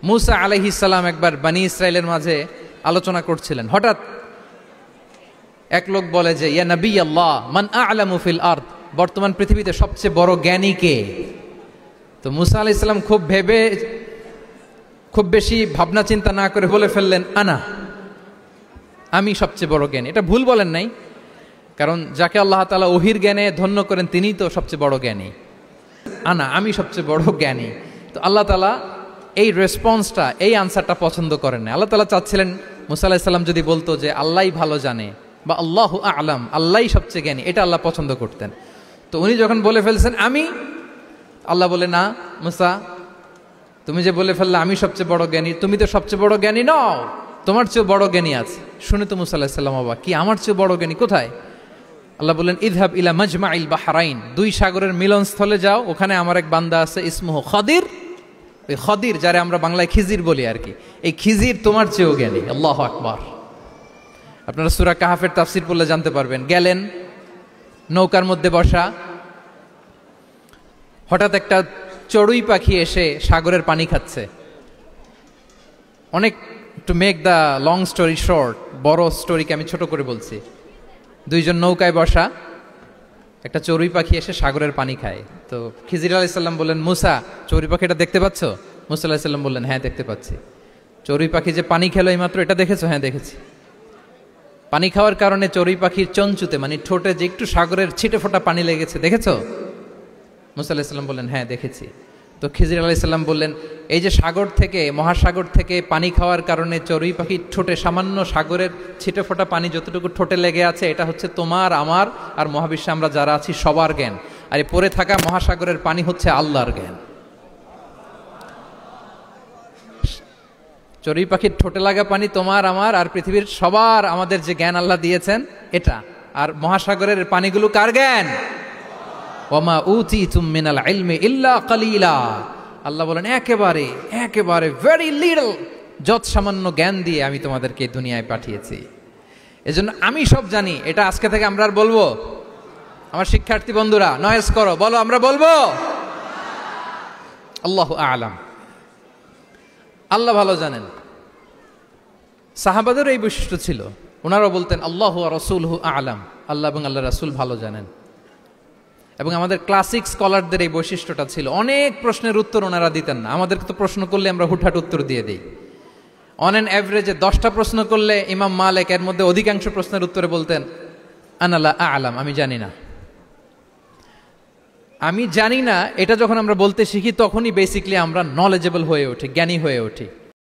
মুসা আলাইহিস সালাম একবার বনি ইসরাইলের মাঝে আলোচনা করছিলেন, হঠাৎ এক লোক বলে যে ইয়া নবী আল্লাহ মান আ'লামু ফিল আরদ, বর্তমান পৃথিবীতে সবচেয়ে বড় জ্ঞানী কে? তো মুসা আলাইহিস সালাম খুব বেশি ভাবনা চিন্তা না করে বলে ফেললেন আমি সবচেয়ে বড় জ্ঞানী। এটা ভুল বলেন নাই, কারণ যাকে আল্লাহ তাআলা ওহির জ্ঞানে ধন্য করেন তিনিই তো সবচেয়ে বড় জ্ঞানী। আমি সবচেয়ে বড় জ্ঞানী। তো আল্লাহ তাআলা এই রেসপন্সটা, এই আনসারটা পছন্দ করেন না। আল্লাহ তাআলা চাচ্ছিলেন মুসা আলাইহিস সালাম যদি বলতো যে আল্লাহই ভালো জানে বা আল্লাহু আ'লাম, আল্লাহই সবচেয়ে জ্ঞানী, এটা আল্লাহ পছন্দ করতেন। তো উনি যখন বলে ফেলছেন আল্লাহ বলে না মুসা, তুমি যে বলে ফেললে আমি সবচেয়ে বড় জ্ঞানী, তুমি তো সবচেয়ে বড় জ্ঞানী নও, তোমার চেয়েও বড় জ্ঞানী আছে। শুনে তো মুসা আলাইহিস সালাম অবাক, কি আমার চেয়েও বড় জ্ঞানী কোথায়? আল্লাহ বললেন ইযহাব ইলা মাজমাইল বাহরাইন, দুই সাগরের মিলনস্থলে যাও, ওখানে আমার এক বান্দা আছে ইসমুহু খদির। ওই খদির, যারে আমরা বাংলায় খিজির বলি আর কি, এই খিজির তোমার চেয়েও জ্ঞানী। আল্লাহু আকবার। আপনারা সূরা কাহাফের তাফসীর পড়লে জানতে পারবেন। গেলেন, নৌকার মধ্যে বসা, হঠাৎ একটা চড়ুই পাখি এসে সাগরের পানি খাচ্ছে। অনেক, to make the long story short, বড় স্টোরিকে আমি ছোট করে বলছি। দুইজন নৌকায় বসা, একটা চড়ুই পাখি এসে সাগরের পানি খায়। তো খিজির আলাইহিস সালাম বললেন মুসা, চড়ুই পাখিটা দেখতে পাচ্ছ? মুসা আলাইহিস সালাম বললেন হ্যাঁ দেখতে পাচ্ছি। চড়ুই পাখি যে পানি খেলো এইমাত্র, এটা দেখেছো? হ্যাঁ দেখেছি। পানি খাওয়ার কারণে চড়ুই পাখির চঞ্চুতে, মানে ঠোঁটে যে একটু সাগরের ছিটে ফোটা পানি লেগেছে, দেখেছো? মুসা আলাইহিস সালাম বললেন হ্যাঁ দেখেছি। তো খিজির আলাইহিস সালাম বললেন এই যে সাগর থেকে, মহাসাগর থেকে পানি খাওয়ার কারণে চড়ুই পাখির ঠোঁটে সামান্য সাগরের ছিটে ফোটা পানি যতটুকু ঠোঁটে লেগে আছে, এটা হচ্ছে তোমার, আমার আর মহাবিশ্বে আমরা যারা আছি সবার জ্ঞান। আর এই পড়ে থাকা মহাসাগরের পানি হচ্ছে আল্লাহর জ্ঞান। চড়ুই পাখির ঠোঁটে লাগা পানি তোমার, আমার আর পৃথিবীর সবার, আমাদের যে জ্ঞান আল্লাহ দিয়েছেন এটা। আর মহাসাগরের পানিগুলো কার জ্ঞান? ওয়ামা উতিতুম মিনাল ইলমি ইল্লা কালিলা। আল্লাহ বলেন একেবারে ভেরি লিটল, যত সামান্য জ্ঞান দিয়ে আমি তোমাদেরকে দুনিয়ায় পাঠিয়েছি। এজন্য আমি সব জানি, এটা আজকে থেকে আমরা আর বলবো? আমার শিক্ষার্থী বন্ধুরা নয়েজ করো, বলো আমরা বলবো আল্লাহু আ'লাম। আল্লাহ ভালো জানেন। সাহাবাদের এই বৈশিষ্ট্য ছিল, ওনারাও বলতেন আল্লাহু ওয়া রাসূলুহু আ'লাম, আল্লাহ এবং আল্লাহর রাসূল ভালো জানেন। এবং আমাদের ক্লাসিক স্কলারদের এই বৈশিষ্ট্যটা ছিল, অনেক প্রশ্নের উত্তর ওনারা দিতেন না। আমাদেরকে তো প্রশ্ন করলে আমরা হুটহাট উত্তর দিয়ে দিই। অন অ্যান অ্যাভারেজে 10টা প্রশ্ন করলে ইমাম মালিক এর মধ্যে অধিকাংশ প্রশ্নের উত্তরে বলতেন আনা লা আ'লাম, আমি জানি না। আমি জানি না, এটা যখন আমরা বলতে শিখি তখনই বেসিক্যালি আমরা নলেজেবল হয়ে উঠি, জ্ঞানী হয়ে উঠি।